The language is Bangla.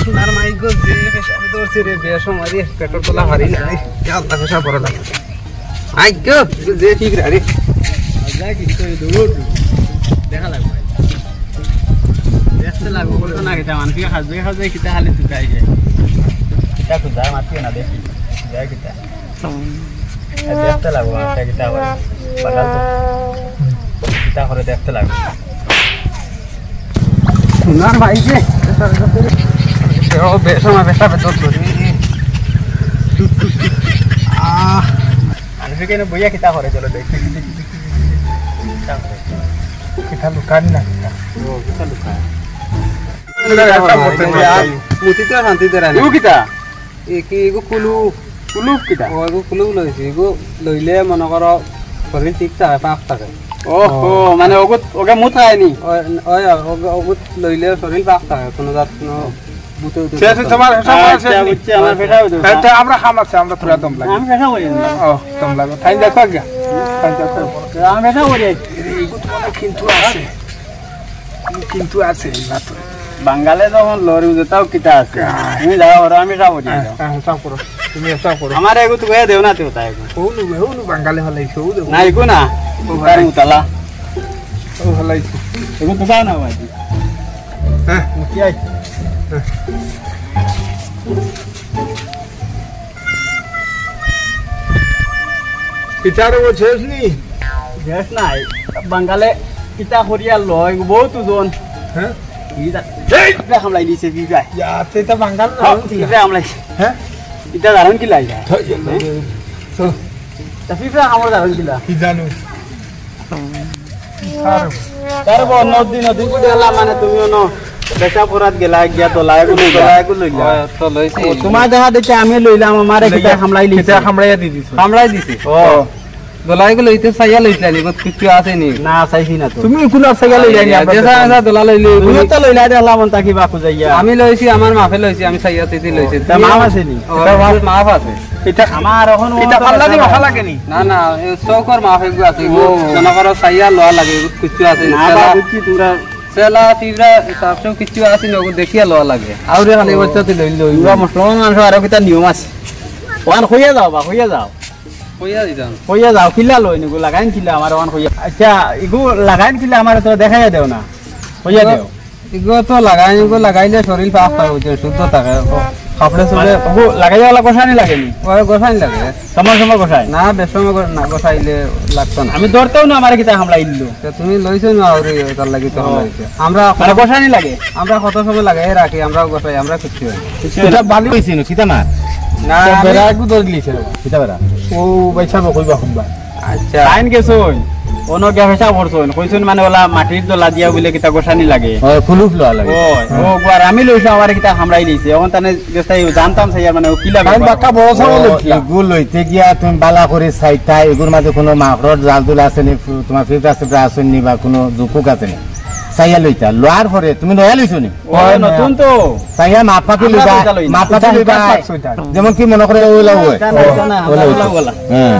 সোনার মাইক গো যে পেশাবে দৌড়ছে রে বেশ মারি পেট্রোল তোলা হারি না রে আল্লাহ পেশা পড়া লাগে মাইক গো যে ঠিক রে যা কি তো দৌড় দেখা লাগবে দেখতে লাগবে বলতো না কিটা মানুষ খাজবে কিটা খালি তুকাই যায় কিটা তো যা মারতে না দেখি যায় কিটা দেখতে লাগবে একটা কিটা আবার বাদাল তো কিটা করে দেখতে লাগবে সোনার মাইকে ও বেশমা পেশাবে দৌড় ধরি মানুষ কেন বইয়া কিটা করে চলো দেখতে kita lukan na oh kita lukan muti to shanti dera ni kita eki ego kulu kita oh ego kulu loise ego loile mona karo shorir ঠিক থাকে 5 টাকা ওহো মানে ওকে মুত খায়নি ওই ওগুত লইলে শরীর 5 টাকা কোনো জাত কোনো বুতে উঠে সে তোমার হিসাব আছে আমার ফেটা হইতো এটা আমরা খামাছে আমরা তোরা দম লাগে আমি ফেটা হই ও দম লাগে ঠাই দেখো গিয়া ঠাই দেখো আমি ফেটা হই এগুত মনে কিন্তু আছে মাত্র বাঙালে যখন লরি উজতাও কিটা আছে তুমি যাও আর আমি যাবো হ্যাঁ সব করো তুমি সব করো আমার এগু তো কইয়া দেও না তো তাই হউনু বাঙালে হলাইছো দেও না এগু না তার উতালা ও হলাইছো এগু তো দাও না ভাই হ্যাঁ কি আই কিটারে ও ছেসনি ছেস নাই বাঙালে কিটা করিয়া লয় বহুত ওজন হ্যাঁ ইটা এটা হামলাই দিছে বিগা ইয়া তেটা বাঙাল এটা হামলাই হ্যাঁ এটা দারুন কি লাই যায় চল তা ফিফরা আমার দারুন কি লা কি জানো তারপর নদী গুডালা মানে তুমিও ন বেচা পরাত গেলা গিয়া তো লাইগু লইলা তো লইছি তোমার দেখা দেখে আমি লইলাম আমারে কিটা হামলাই লিছে কিটা হামলাইয়া দিছি ও দলাই গুলো ইতে সাইয়া লইছলা নি কত কিছু আছে নি না চাইছি না তো তুমি কোন সাইয়া লই যাই না দেশা দলা লইলে তুমি তো লইলা দে আল্লাহ মনতা কি বাকু যাইয়া আমি লইছি আমার মাফে লইছি আমি সাইয়া তেতি লইছি তা মাফ আছে নি এটা মাফ আছে এটা আমার এখন এটা পাল্লা দি মাফা লাগে নি না চৌকর মাফে গু আছে গো জনগর সাইয়া লওয়া লাগে কিছু আছে না বাবুজি তোরা সেলা তিরা সবসব কিছু আছে নগো দেখিয়া লওয়া লাগে আউরে খালি বস্তাতে লইবা মুসলমান মানুষ আর কিটা নিয়ম আছে ওয়ান কইয়া যাও কইয়া যাও কিলা লই নিগো লাগাইন কিলা আমার ওয়ান কইয়া আচ্ছা ইগো লাগাইন কিলা আমার তো দেখাইয়া দেও না কইয়া দেও ইগো তো লাগাইলে শরীর পাক পায় হইছে শুদ্ধ থাকে খাপড়ে চলে ও লাগাইলা গোসানি লাগেনি ওরে গোসানি লাগে সময় গোসাই না বেসময় না গোসাইলে লাগতো না আমি ধরতেও না আমারে কিটা হামলা ইল্লো তুমি লইছো না আউরে তার লাগি তো হামলাইছে আমরা মানে গোসানি লাগে আমরা কত সময় লাগাই রাখি আমরা গোসাই আমরা কিছু এটা বালি হইছে না কিটা না না বেরা একটু ধরে দিয়েছে কিটা বেরা ও বাইছাবো কইবা খুববা আচ্ছা আইন গেছই ওনো গয়া হিসাব করছন কইছন মানে ওলা মাটির দলা দিয়া বলে কিটা গোসানি লাগে ও ফুলুফ লওয়া লাগে ও গোয়ার আমি লইছো আমার কিটা হামরাই দিছে এখন তানে গেছাই জানতাম সাইয়া মানে ও কিলা ভাই বাক্কা বড় ছাগল এগুল লইতে গিয়া তুমি বালা করে সাইতা এগুর মাঝে কোনো মাকড় জালদুল আছে নি তোমার ফিফটা সেটা আছে নি বা কোনো জুকুক আছে নি সাইয়া লইতা লোয়ার পরে তুমি নয়া লইছো নি ও নতুন তো সাইয়া মাপাকে লইবা যেমন কি মনে করে ওলা হয় ওলা হ্যাঁ